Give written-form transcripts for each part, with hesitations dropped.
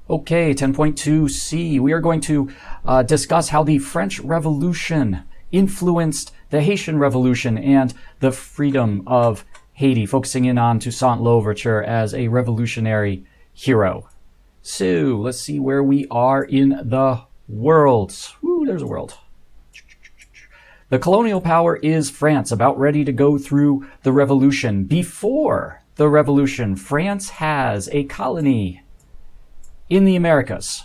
Okay, 10.2c, we are going to discuss how the French Revolution influenced the Haitian Revolution and the freedom of Haiti, focusing in on Toussaint Louverture as a revolutionary hero. So, let's see where we are in the world. Ooh, there's a world. The colonial power is France, about ready to go through the revolution. Before the revolution, France has a colony in the Americas.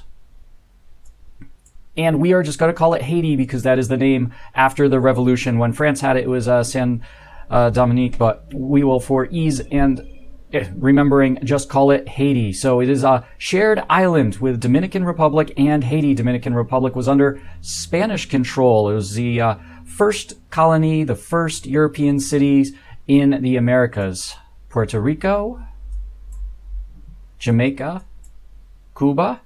And we are just going to call it Haiti because that is the name after the revolution. When France had it, it was Saint Dominique, but we will, for ease and remembering, just call it Haiti. So it is a shared island with Dominican Republic and Haiti. Dominican Republic was under Spanish control. It was the first colony, the first European cities in the Americas. Puerto Rico, Jamaica, Cuba,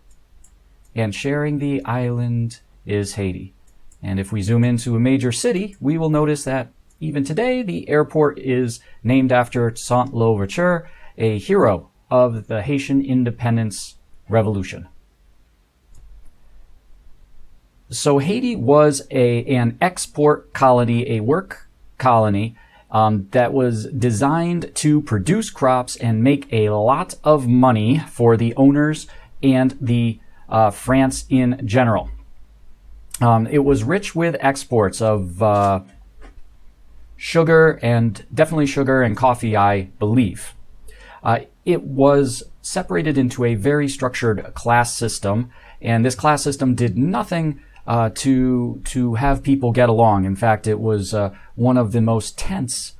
and sharing the island is Haiti. And if we zoom into a major city, we will notice that even today the airport is named after Toussaint Louverture, a hero of the Haitian independence revolution. So Haiti was an export colony, a work colony that was designed to produce crops and make a lot of money for the owners and the France in general. It was rich with exports of sugar, and definitely sugar and coffee, I believe. It was separated into a very structured class system, and this class system did nothing to have people get along. In fact, it was one of the most tense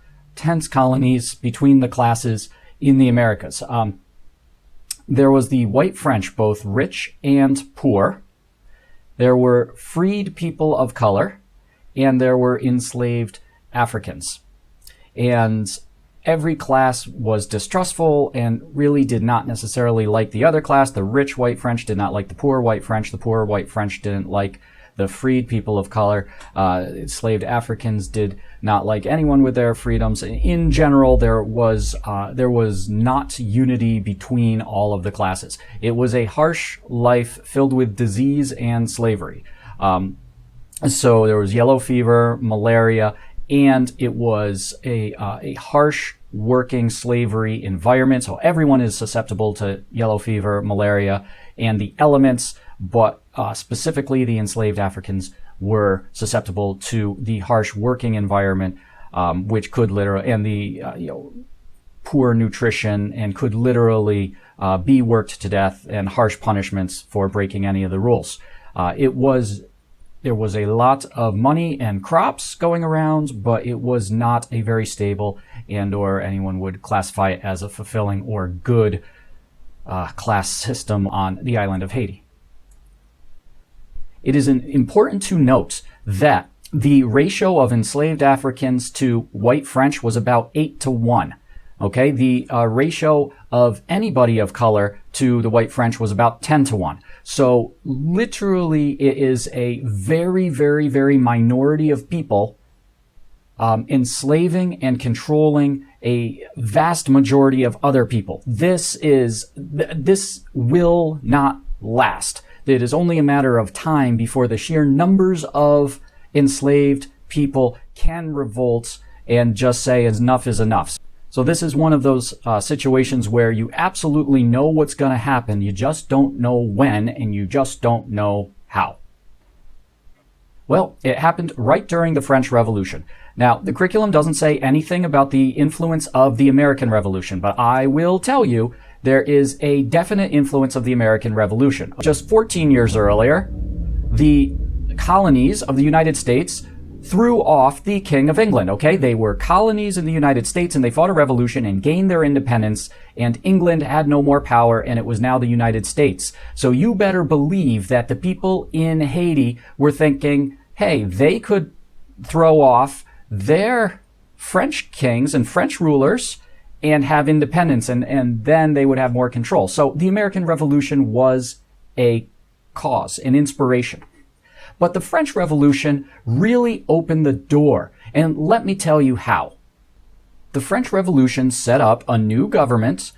colonies between the classes in the Americas. There was the white French, both rich and poor. There were freed people of color, and there were enslaved Africans. And every class was distrustful and really did not necessarily like the other class. The rich white French did not like the poor white French. The poor white French didn't like the freed people of color. Enslaved Africans did not like anyone with their freedoms. In general, there was not unity between all of the classes. It was a harsh life filled with disease and slavery. So there was yellow fever, malaria, and it was a harsh working slavery environment. So everyone is susceptible to yellow fever, malaria, and the elements, but specifically the enslaved Africans were susceptible to the harsh working environment, which could literally, and the poor nutrition, and could literally be worked to death, and harsh punishments for breaking any of the rules. There was a lot of money and crops going around, but it was not a very stable, and or anyone would classify it as a fulfilling or good class system on the island of Haiti. It is important to note that the ratio of enslaved Africans to white French was about 8-1. Okay, the ratio of anybody of color to the white French was about 10-1. So literally it is a very, very, very minority of people enslaving and controlling a vast majority of other people. This will not last. It is only a matter of time before the sheer numbers of enslaved people can revolt and just say enough is enough. So this is one of those situations where you absolutely know what's going to happen. You just don't know when, and you just don't know how. Well, it happened right during the French Revolution. Now, the curriculum doesn't say anything about the influence of the American Revolution, but I will tell you there is a definite influence of the American Revolution. Just 14 years earlier, the colonies of the United States threw off the King of England, okay? They were colonies in the United States, and they fought a revolution and gained their independence, and England had no more power, and it was now the United States. So you better believe that the people in Haiti were thinking, hey, they could throw off their French kings and French rulers and have independence, and then they would have more control. So the American Revolution was a cause, an inspiration. But the French Revolution really opened the door, and let me tell you how. The French Revolution set up a new government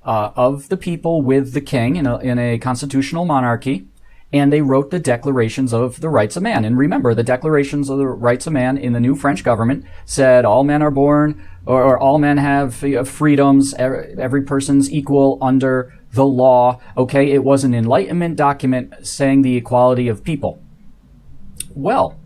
of the people with the king in a constitutional monarchy, and they wrote the Declarations of the Rights of Man. And remember, the Declarations of the Rights of Man in the new French government said all men are born, or all men have freedoms, every person's equal under the law. Okay, it was an Enlightenment document saying the equality of people. Well,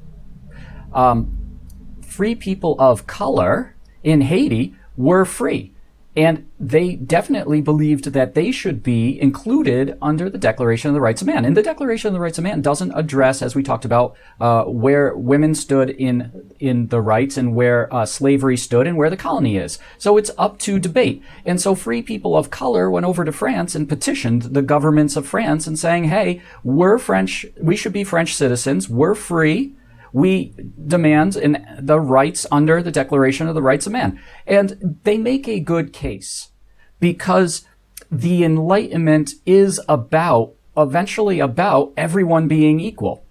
free people of color in Haiti were free, and they definitely believed that they should be included under the Declaration of the Rights of Man. And the Declaration of the Rights of Man doesn't address, as we talked about, where women stood in the rights and where slavery stood and where the colony is. So it's up to debate. And so free people of color went over to France and petitioned the governments of France and saying, hey, we're French, we should be French citizens, we're free, we demand the rights under the Declaration of the Rights of Man. And they make a good case because the Enlightenment is eventually about everyone being equal.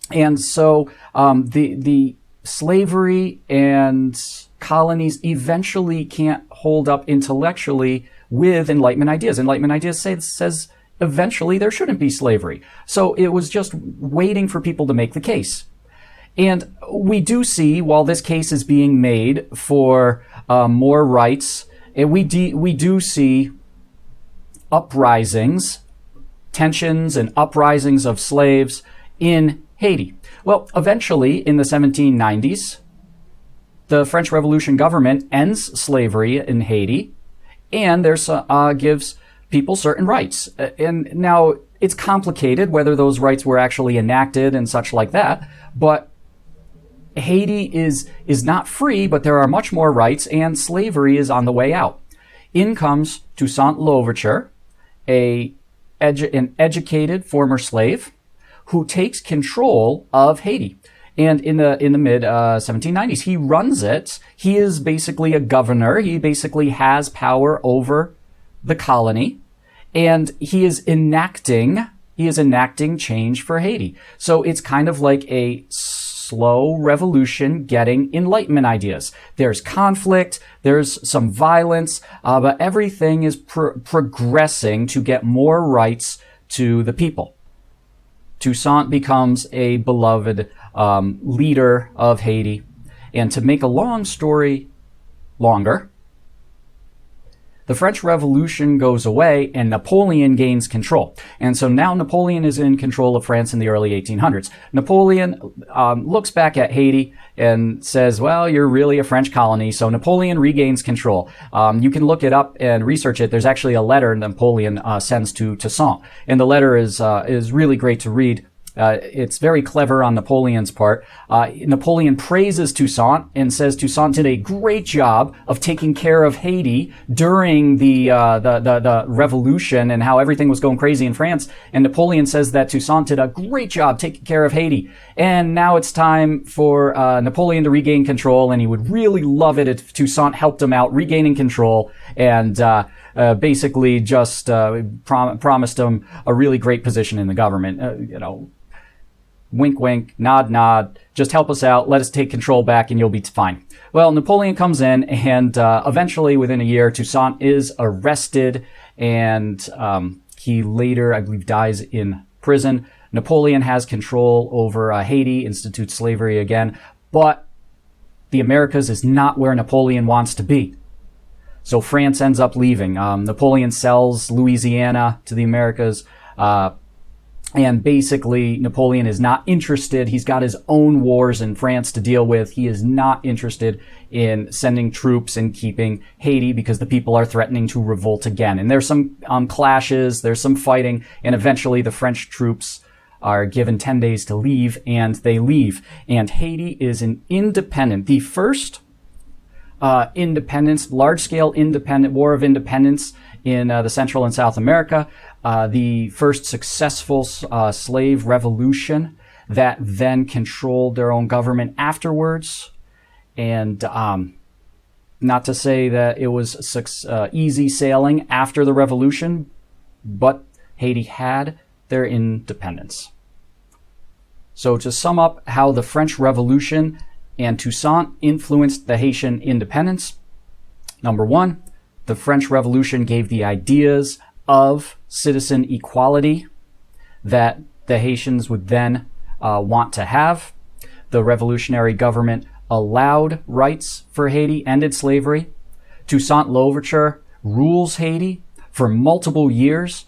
And so the slavery and colonies eventually can't hold up intellectually with Enlightenment ideas. Enlightenment ideas says eventually there shouldn't be slavery. So it was just waiting for people to make the case. And we do see, while this case is being made for more rights, and we do see uprisings, tensions and uprisings of slaves in Haiti. Well, eventually, in the 1790s, the French Revolution government ends slavery in Haiti, and gives people certain rights. And now, it's complicated whether those rights were actually enacted and such like that, but Haiti is not free, but there are much more rights, and slavery is on the way out. In comes Toussaint Louverture, an educated former slave, who takes control of Haiti. And in the mid 1790s, he runs it. He is basically a governor. He basically has power over the colony, and he is enacting change for Haiti. So it's kind of like a slow revolution getting Enlightenment ideas. There's conflict, there's some violence, but everything is progressing to get more rights to the people. Toussaint becomes a beloved leader of Haiti. And to make a long story longer, the French Revolution goes away and Napoleon gains control. And so now Napoleon is in control of France in the early 1800s. Napoleon looks back at Haiti and says, well, you're really a French colony. So Napoleon regains control. You can look it up and research it. There's actually a letter Napoleon sends to Toussaint. And the letter is really great to read. It's very clever on Napoleon's part. Napoleon praises Toussaint and says Toussaint did a great job of taking care of Haiti during the revolution and how everything was going crazy in France. And Napoleon says that Toussaint did a great job taking care of Haiti. And now it's time for Napoleon to regain control, and he would really love it if Toussaint helped him out regaining control and basically just promised him a really great position in the government. Wink, wink, nod, nod, just help us out, let us take control back, and you'll be fine. Well, Napoleon comes in, and eventually, within a year, Toussaint is arrested, and he later, I believe, dies in prison. Napoleon has control over Haiti, institutes slavery again, but the Americas is not where Napoleon wants to be. So France ends up leaving. Napoleon sells Louisiana to the Americas, and basically, Napoleon is not interested. He's got his own wars in France to deal with. He is not interested in sending troops and keeping Haiti because the people are threatening to revolt again. And there's some clashes, there's some fighting, and eventually the French troops are given 10 days to leave, and they leave. And Haiti is an independent, the first independence, large-scale independent war of independence in the Central and South America, the first successful slave revolution that then controlled their own government afterwards. And not to say that it was easy sailing after the revolution, but Haiti had their independence. So to sum up how the French Revolution and Toussaint influenced the Haitian independence, number one, The French Revolution gave the ideas of citizen equality that the Haitians would then want to have. The revolutionary government allowed rights for Haiti, ended slavery. Toussaint Louverture rules Haiti for multiple years,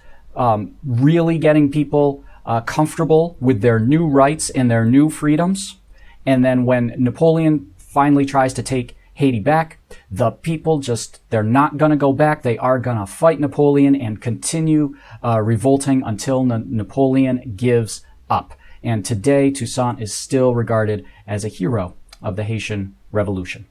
really getting people comfortable with their new rights and their new freedoms. And then when Napoleon finally tries to take Haiti back, the people they're not going to go back. They are going to fight Napoleon and continue revolting until Napoleon gives up. And today, Toussaint is still regarded as a hero of the Haitian Revolution.